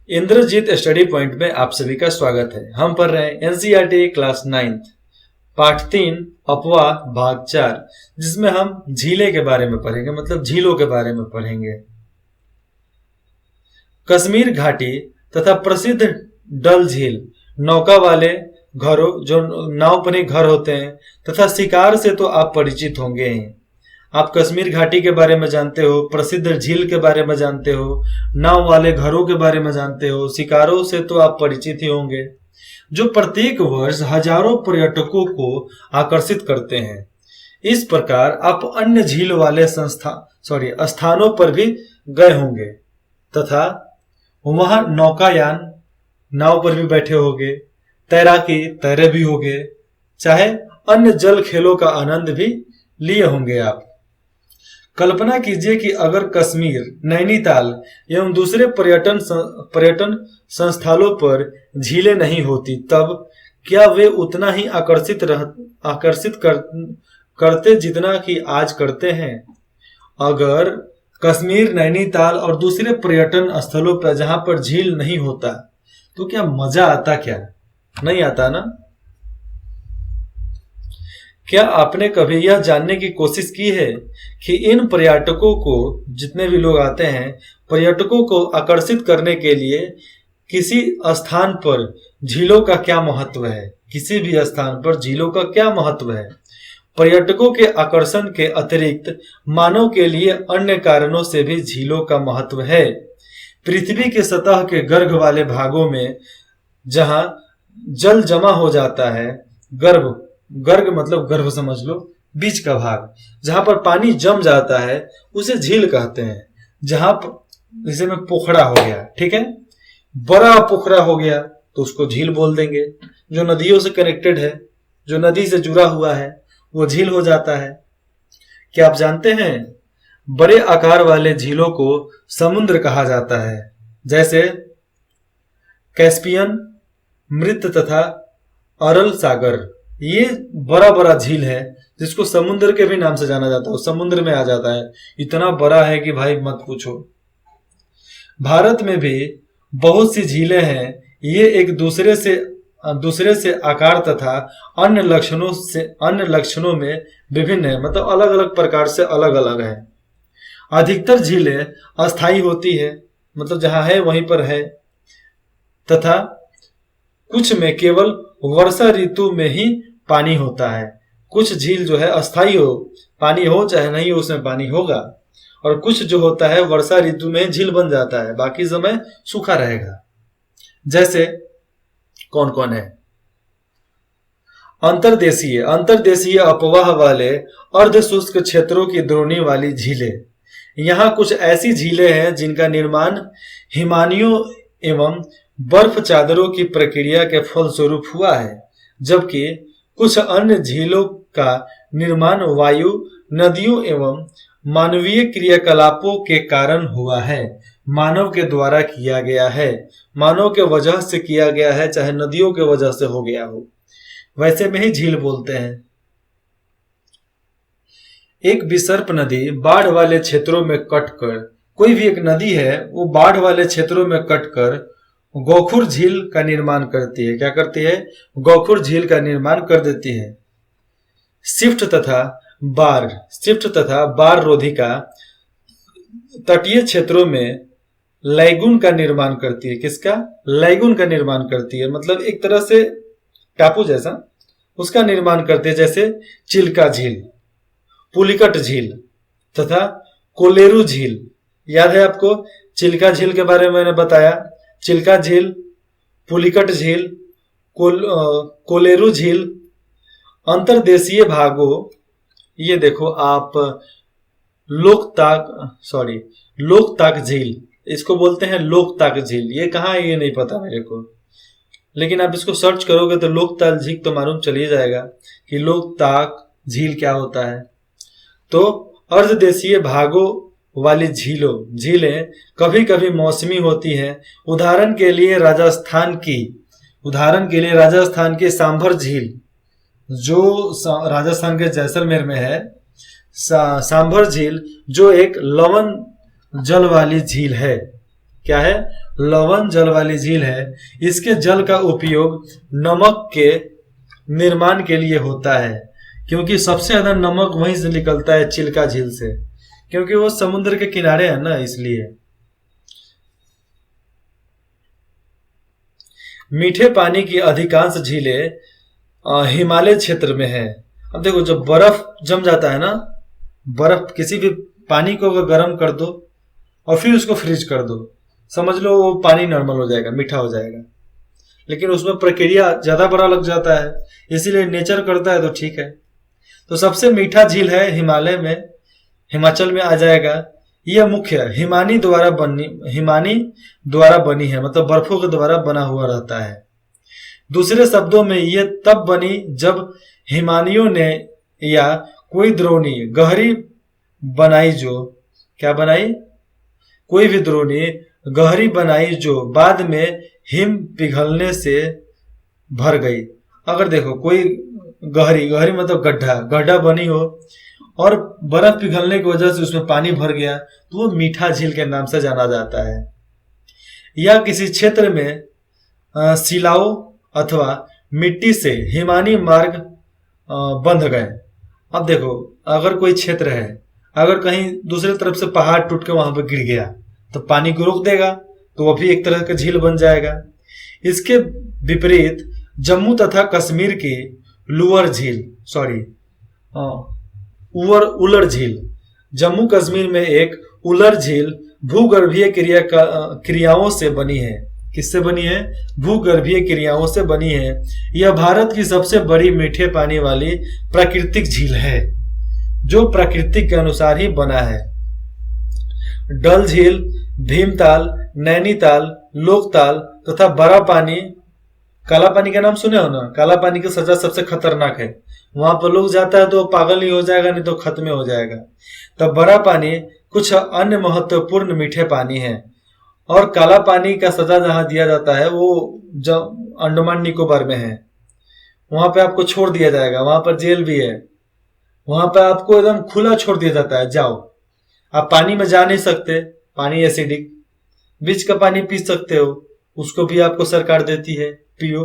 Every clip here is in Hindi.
इंद्रजीत स्टडी पॉइंट में आप सभी का स्वागत है। हम पढ़ रहे हैं एनसीईआरटी क्लास 9 पाठ 3 अपवाह भाग 4, जिसमें हम झीलें के बारे में पढ़ेंगे, मतलब झीलों के बारे में पढ़ेंगे। कश्मीर घाटी तथा प्रसिद्ध डल झील नौका वाले घरों, जो नाव बने घर होते हैं, तथा शिकार से तो आप परिचित होंगे ही। आप कश्मीर घाटी के बारे में जानते हो, प्रसिद्ध झील के बारे में जानते हो, नाव वाले घरों के बारे में जानते हो, शिकारों से तो आप परिचित ही होंगे, जो प्रत्येक वर्ष हजारों पर्यटकों को आकर्षित करते हैं। इस प्रकार आप अन्य झील वाले स्थानों पर भी गए होंगे तथा वहां नौकायान, नाव पर भी बैठे होंगे, तैराकी तैरे भी होंगे, चाहे अन्य जल खेलों का आनंद भी लिए होंगे आप। कल्पना कीजिए कि अगर कश्मीर, नैनीताल एवं दूसरे पर्यटन संस्थानों पर झीलें नहीं होती, तब क्या वे उतना ही आकर्षित करते जितना कि आज करते हैं? अगर कश्मीर, नैनीताल और दूसरे पर्यटन स्थलों पर जहां पर झील नहीं होता, तो क्या मजा आता? क्या नहीं आता ना? क्या आपने कभी यह जानने की कोशिश की है कि इन पर्यटकों को, जितने भी लोग आते हैं, पर्यटकों को आकर्षित करने के लिए किसी स्थान पर झीलों का क्या महत्व है? किसी भी स्थान पर झीलों का क्या महत्व है? पर्यटकों के आकर्षण के अतिरिक्त मानव के लिए अन्य कारणों से भी झीलों का महत्व है। पृथ्वी के सतह के गर्भ वाले भागों में जहां जल जमा हो जाता है, गर्ग मतलब गर्भ समझ लो, बीच का भाग, जहां पर पानी जम जाता है, उसे झील कहते हैं। जहां जैसे में पोखरा हो गया, ठीक है, बड़ा पोखरा हो गया तो उसको झील बोल देंगे। जो नदियों से कनेक्टेड है, जो नदी से जुड़ा हुआ है, वो झील हो जाता है। क्या आप जानते हैं, बड़े आकार वाले झीलों को समुद्र कहा जाता है, जैसे कैस्पियन, मृत तथा अरल सागर। ये बड़ा बड़ा झील है जिसको समुद्र के भी नाम से जाना जाता है, समुद्र में आ जाता है, इतना बड़ा है कि भाई मत पूछो। भारत में भी बहुत सी झीलें हैं। ये एक दूसरे से आकार तथा अन्य लक्षणों में विभिन्न है, मतलब अलग अलग प्रकार से अलग अलग है। अधिकतर झीलें अस्थायी होती है, मतलब जहां है वहीं पर है, तथा कुछ में केवल वर्षा ऋतु में ही पानी होता है। कुछ झील जो है अस्थायी हो, पानी हो चाहे नहीं हो उसमें पानी होगा, और कुछ जो होता है वर्षा ऋतु में झील बन जाता है, बाकी समय सूखा रहेगा। जैसे कौन कौन है? अंतर्देशीय अपवाह वाले अर्ध शुष्क क्षेत्रों की द्रोणी वाली झीलें। यहाँ कुछ ऐसी झीलें हैं जिनका निर्माण हिमानियों एवं बर्फ चादरों की प्रक्रिया के फलस्वरूप हुआ है, जबकि कुछ अन्य झीलों का निर्माण वायु, नदियों एवं मानवीय क्रियाकलापों के कारण हुआ है, मानव के द्वारा किया गया है, मानव के वजह से किया गया है, चाहे नदियों के वजह से हो गया हो, वैसे में ही झील बोलते हैं। एक विसर्प नदी बाढ़ वाले क्षेत्रों में कटकर, कोई भी एक नदी है वो बाढ़ वाले क्षेत्रों में कटकर गोखुर झील का निर्माण करती है। क्या करती है? गोखुर झील का निर्माण कर देती है। सिफ्ट तथा बार रोधिका तटीय क्षेत्रों में लैगून का निर्माण करती है। किसका? लैगून का निर्माण करती है, मतलब एक तरह से टापू जैसा उसका निर्माण करती है, जैसे चिल्का झील, पुलिकट झील तथा कोलेरू झील। याद है आपको चिल्का झील के बारे में मैंने बताया? चिल्का झील, पुलिकट झील, कोलेरू झील। अंतर्देशीय भागों, ये देखो आप लोकताक झील, इसको बोलते हैं लोकताक झील। ये कहाँ है ये नहीं पता मेरे को, लेकिन आप इसको सर्च करोगे तो लोकताक झील तो मालूम चल ही जाएगा कि लोकताक झील क्या होता है। तो अर्धदेशीय भागों वाली झीलें कभी कभी मौसमी होती हैं। उदाहरण के लिए राजस्थान की सांभर झील, जो राजस्थान के जैसलमेर में है, सांभर झील, जो एक लवण जल वाली झील है। क्या है? लवण जल वाली झील है। इसके जल का उपयोग नमक के निर्माण के लिए होता है, क्योंकि सबसे ज्यादा नमक वहीं से निकलता है, चिल्का झील से, क्योंकि वो समुद्र के किनारे है ना, इसलिए। मीठे पानी की अधिकांश झीलें हिमालय क्षेत्र में है। अब देखो, जब बर्फ जम जाता है ना, बर्फ किसी भी पानी को अगर गर्म कर दो और फिर उसको फ्रीज कर दो, समझ लो वो पानी नॉर्मल हो जाएगा, मीठा हो जाएगा। लेकिन उसमें प्रक्रिया ज्यादा बड़ा लग जाता है, इसीलिए नेचर करता है तो ठीक है। तो सबसे मीठा झील है हिमालय में, हिमाचल में आ जाएगा। यह मुख्य हिमानी द्वारा बनी है, मतलब बर्फों के द्वारा बना हुआ रहता है। दूसरे शब्दों में यह तब बनी जब हिमानियों ने या कोई द्रोणी गहरी बनाई, जो क्या बनाई? कोई भी द्रोणी गहरी बनाई जो बाद में हिम पिघलने से भर गई। अगर देखो, कोई गहरी मतलब गड्ढा बनी हो और बर्फ पिघलने की वजह से उसमें पानी भर गया, तो वो मीठा झील के नाम से जाना जाता है। या किसी क्षेत्र में शिलाओं अथवा मिट्टी से हिमानी मार्ग बंध गए। अब देखो, अगर कोई क्षेत्र है, अगर कहीं दूसरे तरफ से पहाड़ टूट के वहां पर गिर गया तो पानी को रोक देगा, तो वो भी एक तरह का झील बन जाएगा। इसके विपरीत जम्मू तथा कश्मीर की उलर झील, जम्मू कश्मीर में एक उलर झील भूगर्भीय क्रियाओं से बनी है। किससे बनी है? भूगर्भीय क्रियाओं से बनी है। यह भारत की सबसे बड़ी मीठे पानी वाली प्राकृतिक झील है, जो प्रकृति के अनुसार ही बना है। डल झील, भीमताल, नैनीताल, लोकताल तथा बड़ा पानी, काला पानी का नाम सुने हो ना? काला पानी की सजा सबसे खतरनाक है, वहां पर लोग जाता है तो पागल नहीं हो जाएगा, नहीं तो खत्म हो जाएगा। तब बड़ा पानी कुछ अन्य महत्वपूर्ण मीठे पानी है। और काला पानी का सजा जहां दिया जाता है वो जब अंडमान निकोबार में है, वहां पे आपको छोड़ दिया जाएगा, वहां पर जेल भी है, वहां पे आपको एकदम खुला छोड़ दिया जाता है, जाओ। आप पानी में जा नहीं सकते, पानी एसिडिक, बीच का पानी पी सकते हो, उसको भी आपको सरकार देती है, पियो।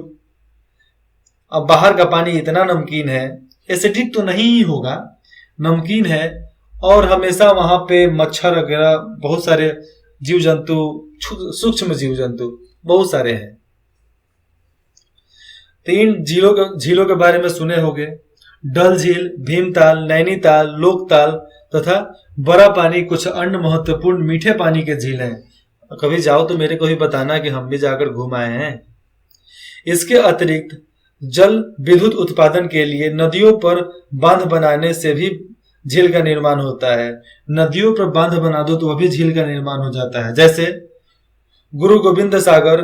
अब बाहर का पानी इतना नमकीन है, एसिडिक तो नहीं ही होगा, नमकीन है, और हमेशा वहां पे मच्छर वगैरह बहुत सारे जीव जंतु, सूक्ष्म जीव जंतु बहुत सारे हैं। 3 झीलों के बारे में सुने होंगे, डल झील, भीमताल, नैनीताल, लोकताल तथा बड़ा पानी कुछ अन्य महत्वपूर्ण मीठे पानी के झील हैं। कभी जाओ तो मेरे को भी बताना कि हम भी जाकर घूम आए हैं। इसके अतिरिक्त जल विद्युत उत्पादन के लिए नदियों पर बांध बनाने से भी झील का निर्माण होता है। नदियों पर बांध बना दो तो वह भी झील का निर्माण हो जाता है। जैसे गुरु गोविंद सागर,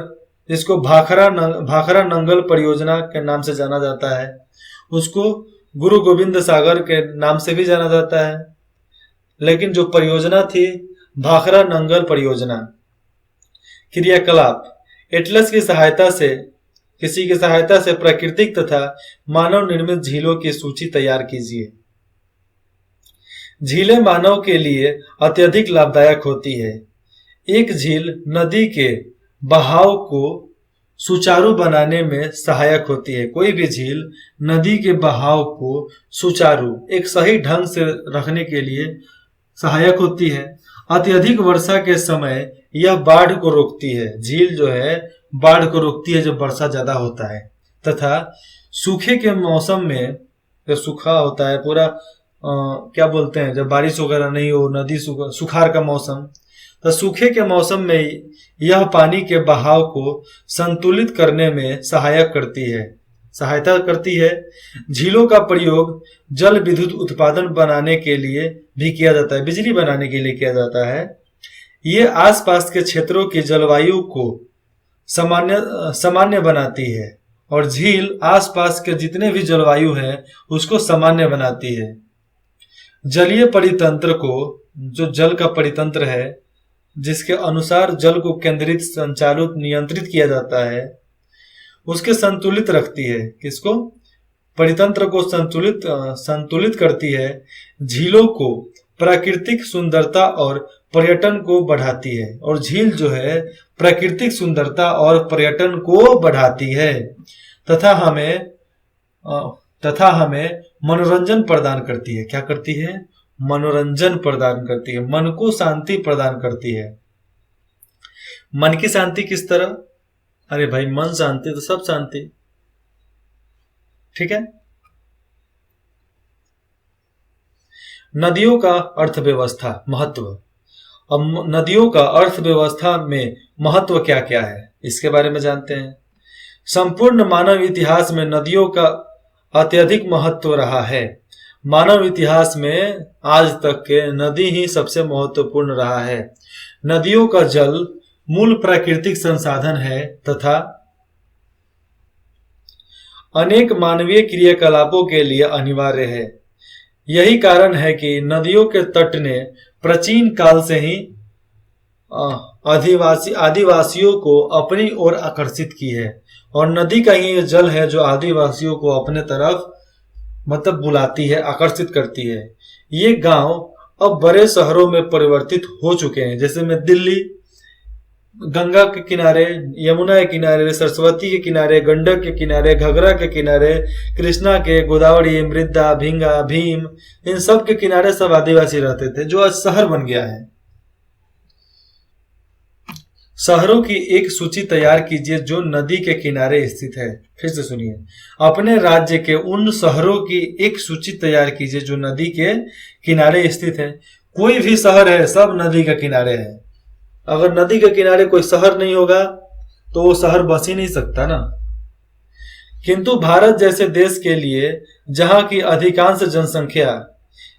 जिसको भाखरा नंगल परियोजना के नाम से जाना जाता है, उसको गुरु गोविंद सागर के नाम से भी जाना जाता है। लेकिन जो परियोजना थी भाखरा नंगल परियोजना, क्रियाकलाप, एटलस की सहायता से, किसी की सहायता से प्राकृतिक तथा मानव निर्मित झीलों की सूची तैयार कीजिए। झीलें मानव के लिए अत्यधिक लाभदायक होती है। एक झील नदी के बहाव को सुचारू बनाने में सहायक होती है। कोई भी झील नदी के बहाव को सुचारू, एक सही ढंग से रखने के लिए सहायक होती है। अत्यधिक वर्षा के समय यह बाढ़ को रोकती है। झील जो है बाढ़ को रोकती है जब वर्षा ज्यादा होता है। तथा सूखे के मौसम में, जब सूखा होता है पूरा, क्या बोलते हैं, जब बारिश वगैरह नहीं हो, नदी सुखाड़ का मौसम, तो सूखे के मौसम में यह पानी के बहाव को संतुलित करने में सहायता करती है। झीलों का प्रयोग जल विद्युत उत्पादन बनाने के लिए भी किया जाता है, बिजली बनाने के लिए किया जाता है। ये आसपास के क्षेत्रों की जलवायु को सामान्य बनाती है, और झील आसपास के जितने भी जलवायु है उसको सामान्य बनाती है। जलीय परितंत्र को, जो जल का परितंत्र है, जिसके अनुसार जल को केंद्रित, संचालित, नियंत्रित किया जाता है, उसके संतुलित रखती है। किसको? परितंत्र को संतुलित करती है। झीलों को प्राकृतिक सुंदरता और पर्यटन को बढ़ाती है, और झील जो है प्राकृतिक सुंदरता और पर्यटन को बढ़ाती है, तथा हमें मनोरंजन प्रदान करती है। क्या करती है? मनोरंजन प्रदान करती है, मन को शांति प्रदान करती है। मन की शांति किस तरह? अरे भाई, मन शांति तो सब शांति। ठीक है। नदियों का अर्थव्यवस्था महत्व। अब नदियों का अर्थव्यवस्था में महत्व क्या क्या है, इसके बारे में जानते हैं। संपूर्ण मानव इतिहास में नदियों का अत्यधिक महत्व रहा है। मानव इतिहास में आज तक के नदी ही सबसे महत्वपूर्ण रहा है। नदियों का जल मूल प्राकृतिक संसाधन है तथा अनेक मानवीय क्रियाकलापों के लिए अनिवार्य है। यही कारण है कि नदियों के तट ने प्राचीन काल से ही आदिवासियों को अपनी ओर आकर्षित की है, और नदी का ही जल है जो आदिवासियों को अपने तरफ मतलब बुलाती है, आकर्षित करती है। ये गांव अब बड़े शहरों में परिवर्तित हो चुके हैं, जैसे में दिल्ली, गंगा के किनारे, यमुना के किनारे, सरस्वती के किनारे, गंडक के किनारे, घगरा के किनारे, कृष्णा के, गोदावरी, मृदा, भिंगा, भीम, इन सब के किनारे सब आदिवासी रहते थे, जो आज शहर बन गया है। शहरों की एक सूची तैयार कीजिए जो नदी के किनारे स्थित है। फिर से सुनिए, अपने राज्य के उन शहरों की एक सूची तैयार कीजिए जो नदी के किनारे स्थित है। कोई भी शहर है, सब नदी के किनारे है। अगर नदी के किनारे कोई शहर नहीं होगा तो वो शहर बस ही नहीं सकता ना। किंतु भारत जैसे देश के लिए, जहां की अधिकांश जनसंख्या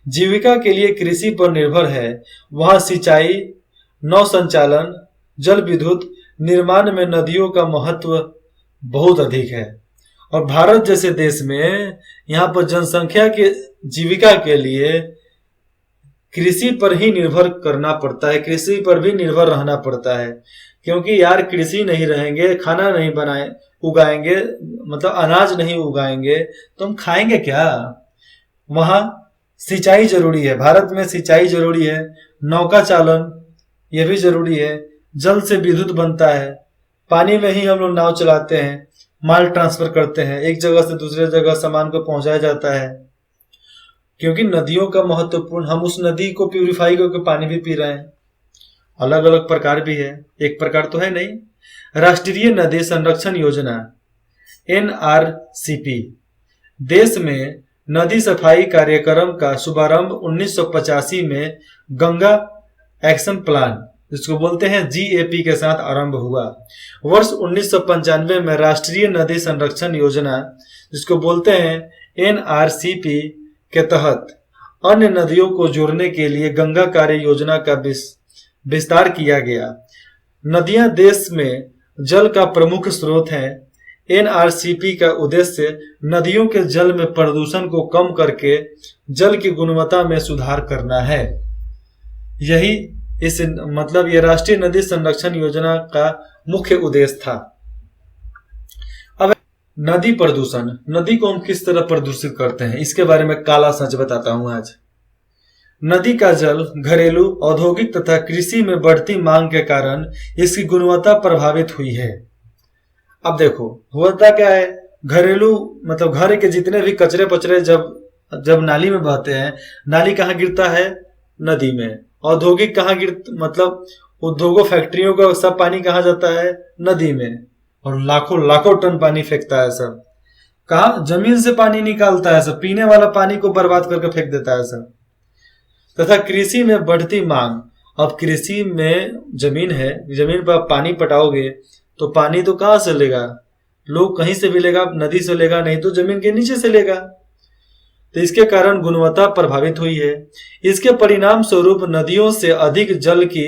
जीविका के लिए कृषि पर निर्भर है, वहां सिंचाई, नौ संचालन, जल विद्युत निर्माण में नदियों का महत्व बहुत अधिक है। और भारत जैसे देश में यहाँ पर जनसंख्या के जीविका के लिए कृषि पर ही निर्भर करना पड़ता है, कृषि पर भी निर्भर रहना पड़ता है। क्योंकि यार कृषि नहीं रहेंगे, खाना नहीं उगाएंगे, मतलब अनाज नहीं उगाएंगे तो हम खाएंगे क्या? वहां सिंचाई जरूरी है, भारत में सिंचाई जरूरी है, नौका चालन ये भी जरूरी है, जल से विद्युत बनता है, पानी में ही हम लोग नाव चलाते हैं, माल ट्रांसफर करते हैं, एक जगह से दूसरे जगह सामान को पहुंचाया जाता है। क्योंकि नदियों का महत्वपूर्ण, हम उस नदी को प्यूरिफाई करके पानी भी पी रहे हैं। अलग अलग प्रकार भी है, एक प्रकार तो है नहीं। राष्ट्रीय नदी संरक्षण योजना NRCP देश में नदी सफाई कार्यक्रम का शुभारंभ 1985 में गंगा एक्शन प्लान, जिसको बोलते हैं GAP के साथ आरंभ हुआ। वर्ष 1995 में राष्ट्रीय नदी संरक्षण योजना, जिसको बोलते हैं NRCP के तहत अन्य नदियों को जोड़ने के लिए गंगा कार्य योजना का विस्तार किया गया। नदियां देश में जल का प्रमुख स्रोत हैं। NRCP का उद्देश्य नदियों के जल में प्रदूषण को कम करके जल की गुणवत्ता में सुधार करना है। यही ये राष्ट्रीय नदी संरक्षण योजना का मुख्य उद्देश्य था। अब नदी प्रदूषण, नदी को हम किस तरह प्रदूषित करते हैं, इसके बारे में काला सच बताता हूं आज। नदी का जल घरेलू, औद्योगिक तथा कृषि में बढ़ती मांग के कारण इसकी गुणवत्ता प्रभावित हुई है। अब देखो होता क्या है, घरेलू मतलब घर के जितने भी कचरे पचरे जब नाली में बहते हैं, नाली कहाँ गिरता है? नदी में। औद्योगिक कहाँ मतलब उद्योगों फैक्ट्रियों का सब पानी कहाँ जाता है? नदी में। और लाखों लाखों टन पानी फेंकता है सब। कहाँ? जमीन से पानी निकालता है सब, पीने वाला पानी को बर्बाद करके फेंक देता है सब। तथा कृषि में बढ़ती मांग, अब कृषि में जमीन है, जमीन पर पानी पटाओगे तो पानी तो कहाँ से लेगा? लोग कहीं से भी लेगा, नदी से लेगा, नहीं तो जमीन के नीचे से लेगा। तो इसके कारण गुणवत्ता प्रभावित हुई है। इसके परिणाम स्वरूप नदियों से अधिक जल की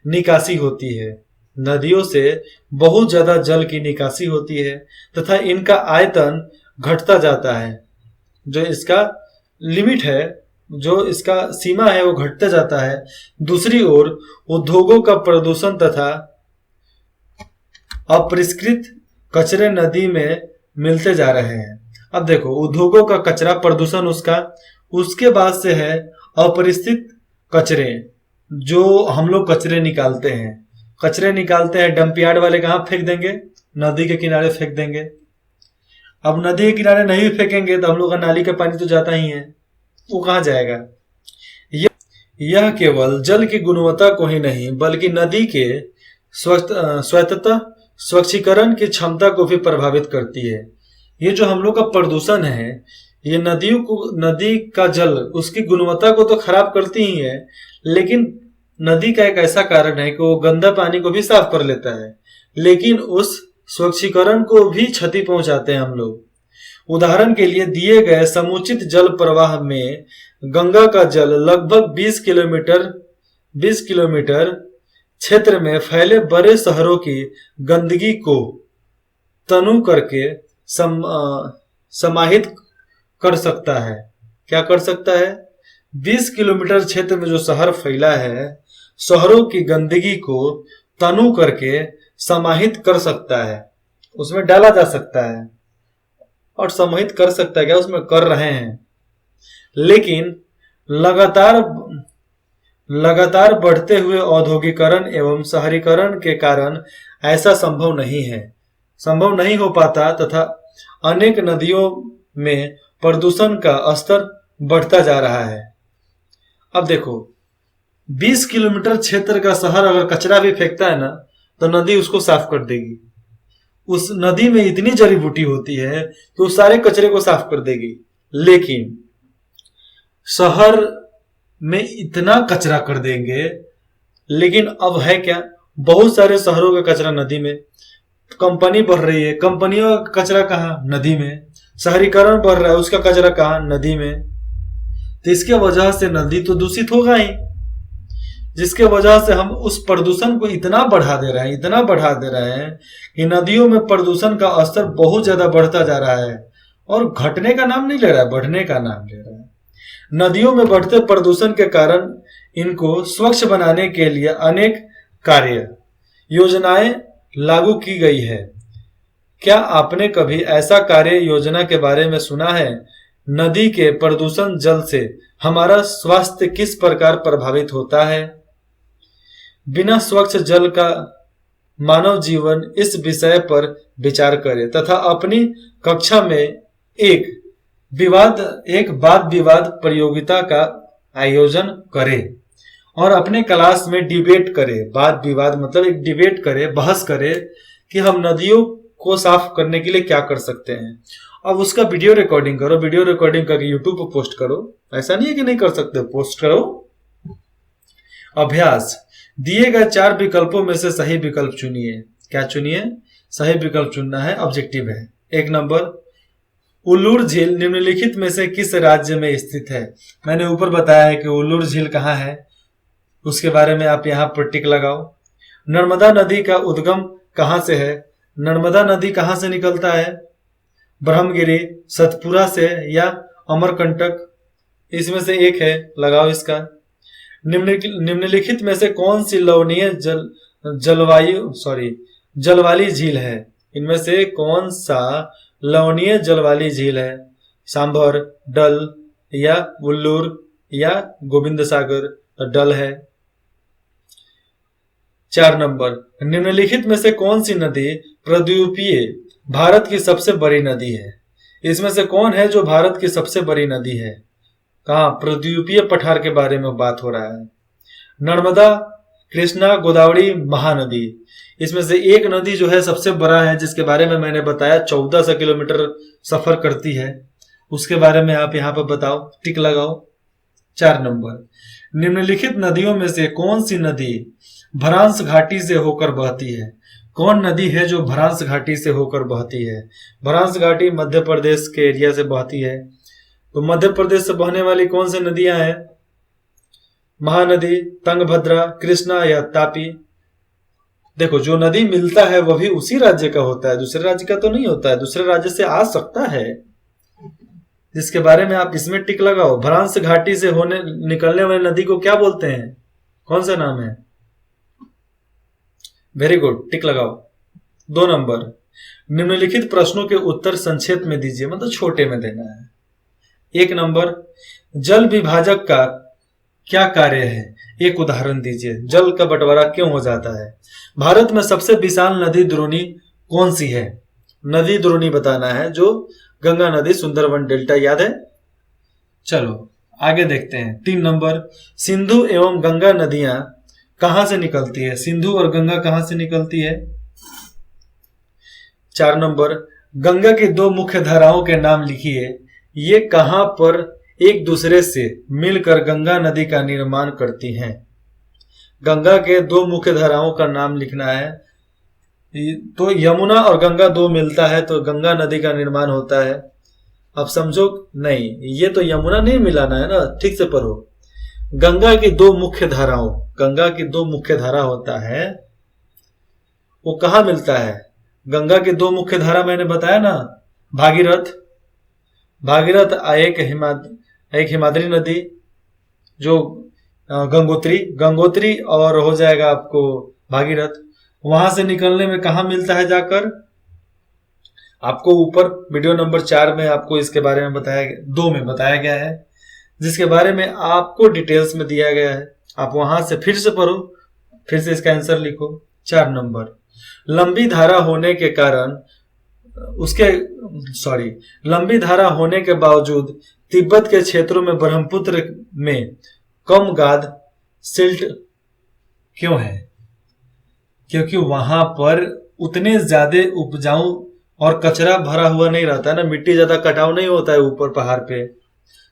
निकासी होती है, नदियों से बहुत ज्यादा जल की निकासी होती है तथा इनका आयतन घटता जाता है। जो इसका लिमिट है, जो इसका सीमा है, वो घटता जाता है। दूसरी ओर उद्योगों का प्रदूषण तथा अपरिष्कृत कचरे नदी में मिलते जा रहे हैं। अब देखो उद्योगों का कचरा प्रदूषण उसके बाद से है अपरिष्कृत कचरे, जो हम लोग कचरे निकालते हैं डंप यार्ड वाले कहाँ फेंक देंगे? नदी के किनारे फेंक देंगे। अब नदी के किनारे नहीं फेंकेंगे तो हम लोग का नाली का पानी तो जाता ही है, वो कहाँ जाएगा? यह यह केवल जल की गुणवत्ता को ही नहीं बल्कि नदी के स्वच्छता स्वच्छीकरण की क्षमता को भी प्रभावित करती है। ये जो हम लोग का प्रदूषण है, ये नदी का जल उसकी गुणवत्ता को तो खराब करती ही है, लेकिन नदी का एक ऐसा कारण है कि वो गंदा पानी को भी साफ कर लेता है, लेकिन उस स्वच्छीकरण को भी क्षति पहुंचाते हैं हम लोग। उदाहरण के लिए दिए गए समुचित जल प्रवाह में गंगा का जल लगभग 20 किलोमीटर क्षेत्र में फैले बड़े शहरों की गंदगी को तनु करके समाहित कर सकता है। क्या कर सकता है? 20 किलोमीटर क्षेत्र में जो शहर फैला है, शहरों की गंदगी को तनु करके समाहित कर सकता है, उसमें डाला जा सकता है। और समाहित कर सकता है क्या? उसमें कर रहे हैं, लेकिन लगातार बढ़ते हुए औद्योगिकरण एवं शहरीकरण के कारण ऐसा संभव नहीं हो पाता तथा अनेक नदियों में प्रदूषण का स्तर बढ़ता जा रहा है। अब देखो, 20 किलोमीटर क्षेत्र का शहर अगर कचरा भी फेंकता है ना, तो नदी उसको साफ कर देगी। उस नदी में इतनी जड़ी बूटी होती है कि उस सारे कचरे को साफ कर देगी। लेकिन शहर में इतना कचरा कर देंगे, लेकिन अब है क्या? बहुत सारे शहरों का कचरा नदी में। कंपनी बढ़ रही है, कंपनियों का कचरा कहाँ? नदी में। शहरीकरण बढ़ रहा है, उसका कचरा कहाँ? नदी में। तो इसके वजह से नदी तो दूषित होगा ही, जिसके वजह से हम उस प्रदूषण को इतना बढ़ा दे रहे हैं कि नदियों में प्रदूषण का स्तर बहुत ज्यादा बढ़ता जा रहा है और घटने का नाम नहीं ले रहा है, बढ़ने का नाम ले रहा है। नदियों में बढ़ते प्रदूषण के कारण इनको स्वच्छ बनाने के लिए अनेक कार्य योजनाएं लागू की गई है। क्या आपने कभी ऐसा कार्य योजना के बारे में सुना है? नदी के प्रदूषण जल से हमारा स्वास्थ्य किस प्रकार प्रभावित होता है? बिना स्वच्छ जल का मानव जीवन, इस विषय पर विचार करें तथा अपनी कक्षा में एक वाद विवाद प्रतियोगिता का आयोजन करें और अपने क्लास में डिबेट करें। वाद विवाद मतलब एक डिबेट करें, बहस करें कि हम नदियों को साफ करने के लिए क्या कर सकते हैं। अब उसका वीडियो रिकॉर्डिंग करो, वीडियो रिकॉर्डिंग करके यूट्यूब पर पोस्ट करो। ऐसा नहीं है कि नहीं कर सकते, पोस्ट करो। अभ्यास, दिए गए 4 विकल्पों में से सही विकल्प चुनिए। क्या चुनिए? सही विकल्प चुनना है, ऑब्जेक्टिव है। 1 नंबर, उल्लूर झील निम्नलिखित में से किस राज्य में स्थित है? मैंने ऊपर बताया है कि उल्लूर झील कहाँ है, उसके बारे में आप यहाँ पर टिक लगाओ। नर्मदा नदी का उद्गम कहाँ से है? नर्मदा नदी कहाँ से निकलता है? ब्रह्मगिरी, सतपुरा से या अमरकंटक? इसमें से एक है, लगाओ इसका। निम्नलिखित में से कौन सी लवणीय जल वाली झील है? इनमें से कौन सा लवणीय जल वाली झील है? सांभर, डल या उल्लूर या गोविंद सागर? डल है। 4 नंबर, निम्नलिखित में से कौन सी नदी प्रद्वीपीय भारत की सबसे बड़ी नदी है? इसमें से कौन है जो भारत की सबसे बड़ी नदी है? कहाँ? प्रद्वीपीय पठार के बारे में बात हो रहा है। नर्मदा, कृष्णा, गोदावरी, महानदी। इसमें से एक नदी जो है सबसे बड़ा है, जिसके बारे में मैंने बताया 1400 किलोमीटर सफर करती है, उसके बारे में आप यहाँ पर बताओ, टिक लगाओ। 4 नंबर, निम्नलिखित नदियों में से कौन सी नदी भ्रांस घाटी से होकर बहती है? कौन नदी है जो भ्रांस घाटी से होकर बहती है? भ्रांस घाटी मध्य प्रदेश के एरिया से बहती है। तो मध्य प्रदेश से बहने वाली कौन सी नदियां हैं? महानदी, तुंगभद्रा, कृष्णा या तापी? देखो, जो नदी मिलता है वह भी उसी राज्य का होता है, दूसरे राज्य का तो नहीं होता है। दूसरे राज्य से आ सकता है, जिसके बारे में आप इसमें टिक लगाओ। भ्रांस घाटी से निकलने वाली नदी को क्या बोलते हैं? कौन सा नाम है? वेरी गुड, टिक लगाओ। 2 नंबर, निम्नलिखित प्रश्नों के उत्तर संक्षेप में दीजिए, मतलब छोटे में देना है। 1 नंबर, जल विभाजक का क्या कार्य है? एक उदाहरण दीजिए। जल का बंटवारा क्यों हो जाता है? भारत में सबसे विशाल नदी द्रोणी कौन सी है? नदी द्रोणी बताना है, जो गंगा नदी, सुंदरबन डेल्टा, याद है? चलो आगे देखते हैं। 3 नंबर, सिंधु एवं गंगा नदियां कहां से निकलती है? सिंधु और गंगा कहां से निकलती है? 4 नंबर, गंगा की 2 मुख्य धाराओं के नाम लिखिए। ये कहां पर एक दूसरे से मिलकर गंगा नदी का निर्माण करती हैं? गंगा के 2 मुख्य धाराओं का नाम लिखना है। तो यमुना और गंगा 2 मिलता है तो गंगा नदी का निर्माण होता है। अब समझो, नहीं, ये तो यमुना नहीं मिलाना है ना, ठीक से पढ़ो। गंगा की 2 मुख्य धाराओं, गंगा की 2 मुख्य धारा होता है, वो कहां मिलता है? गंगा की 2 मुख्य धारा मैंने बताया ना, भागीरथ, भागीरथ एक हिमाद्री नदी, जो गंगोत्री, गंगोत्री और हो जाएगा आपको भागीरथ। वहां से निकलने में कहां मिलता है जाकर? आपको ऊपर वीडियो नंबर 4 में आपको इसके बारे में बताया गया, 2 में बताया गया है, जिसके बारे में आपको डिटेल्स में दिया गया है। आप वहां से फिर से पढ़ो, फिर से इसका आंसर लिखो। 4 नंबर, लंबी धारा होने के कारण लंबी धारा होने के बावजूद तिब्बत के क्षेत्रों में ब्रह्मपुत्र में कम गाद सिल्ट क्यों है? क्योंकि वहां पर उतने ज्यादा उपजाऊ और कचरा भरा हुआ नहीं रहता ना, मिट्टी ज्यादा कटाव नहीं होता है ऊपर पहाड़ पे।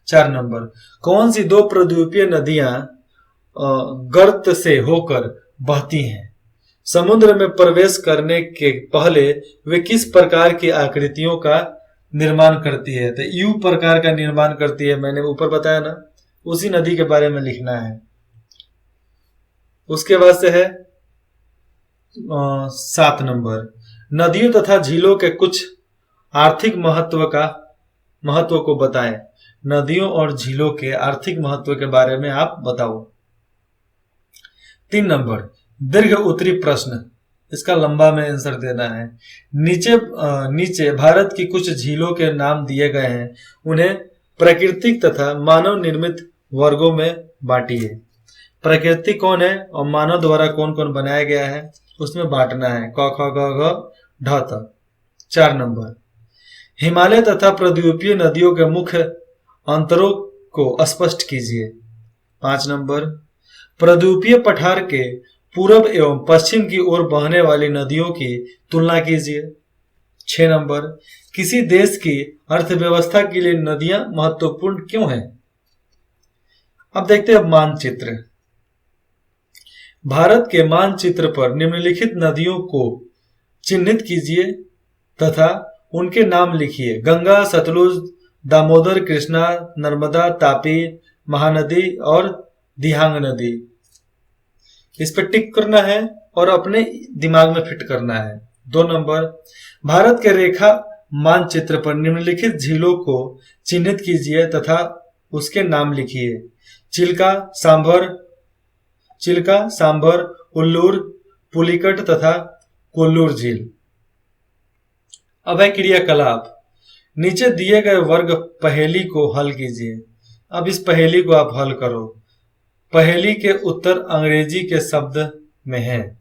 4 नंबर, कौन सी 2 प्रद्वीपीय नदियां गर्त से होकर बहती हैं? समुद्र में प्रवेश करने के पहले वे किस प्रकार की आकृतियों का निर्माण करती है? तो यू प्रकार का निर्माण करती है, मैंने ऊपर बताया ना, उसी नदी के बारे में लिखना है। उसके बाद से है 7 नंबर, नदियों तथा झीलों के कुछ आर्थिक महत्व को बताएं। नदियों और झीलों के आर्थिक महत्व के बारे में आप बताओ। 3 नंबर, दीर्घ उत्तरी प्रश्न, इसका लंबा में आंसर देना है। नीचे भारत की कुछ झीलों के नाम दिए गए हैं, उन्हें प्राकृतिक तथा मानव निर्मित वर्गों में बांटिए। प्राकृतिक कौन है और मानव द्वारा कौन कौन बनाया गया है, उसमें बांटना है, क ख ग घ ढ तक। 4 नंबर, हिमालय तथा प्रद्वीपीय नदियों के मुख्य अंतरों को स्पष्ट कीजिए। 5 नंबर, प्रद्वीपीय पठार के पूर्व एवं पश्चिम की ओर बहने वाली नदियों की तुलना कीजिए। 6 नंबर, किसी देश की अर्थव्यवस्था के लिए नदियां महत्वपूर्ण क्यों हैं? अब देखते हैं मानचित्र। भारत के मानचित्र पर निम्नलिखित नदियों को चिन्हित कीजिए तथा उनके नाम लिखिए। गंगा, सतलुज, दामोदर, कृष्णा, नर्मदा, तापी, महानदी और दिहांग नदी। इस पर टिक करना है और अपने दिमाग में फिट करना है। 2 नंबर, भारत के रेखा मानचित्र पर निम्नलिखित झीलों को चिन्हित कीजिए तथा उसके नाम लिखिए। चिल्का, सांभर, उल्लूर, पुलिकट तथा कोल्लूर झील। अब है क्रियाकलाप। नीचे दिए गए वर्ग पहेली को हल कीजिए। अब इस पहेली को आप हल करो। पहेली के उत्तर अंग्रेजी के शब्द में है।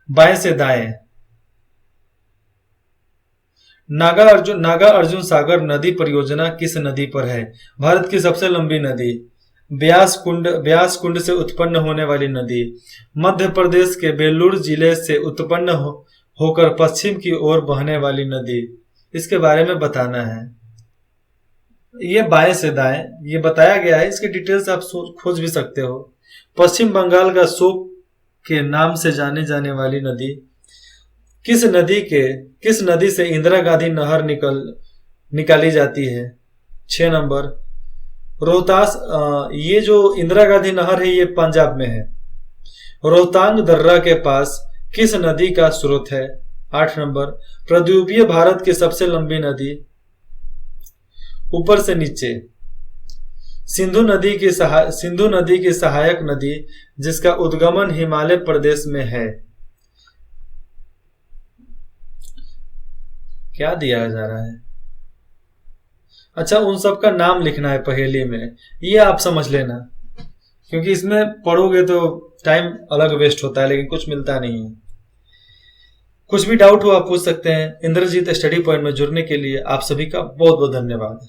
बाएं से दाएं, नागा अर्जुन सागर नदी परियोजना किस नदी पर है? भारत की सबसे लंबी नदी। ब्यास कुंड से उत्पन्न होने वाली नदी। मध्य प्रदेश के बेल्लूर जिले से उत्पन्न होकर पश्चिम की ओर बहने वाली नदी। इसके बारे में बताना है। ये बाएं से दाएं ये बताया गया है, इसके डिटेल्स आप खोज भी सकते हो। पश्चिम बंगाल का शोक के नाम से जाने जाने वाली नदी। किस नदी से इंदिरा गांधी नहर निकाली जाती है? 6 नंबर, रोहतास, ये जो इंदिरा गांधी नहर है ये पंजाब में है। रोहतांग दर्रा के पास किस नदी का स्रोत है? 8 नंबर, प्रद्वीपीय भारत की सबसे लंबी नदी। ऊपर से नीचे, सिंधु नदी की सहायक नदी जिसका उद्गमन हिमालय प्रदेश में है। क्या दिया जा रहा है? अच्छा, उन सब का नाम लिखना है पहेली में, ये आप समझ लेना। क्योंकि इसमें पढ़ोगे तो टाइम अलग वेस्ट होता है लेकिन कुछ मिलता नहीं है। कुछ भी डाउट हो आप पूछ सकते हैं। इंद्रजीत स्टडी पॉइंट में जुड़ने के लिए आप सभी का बहुत बहुत धन्यवाद।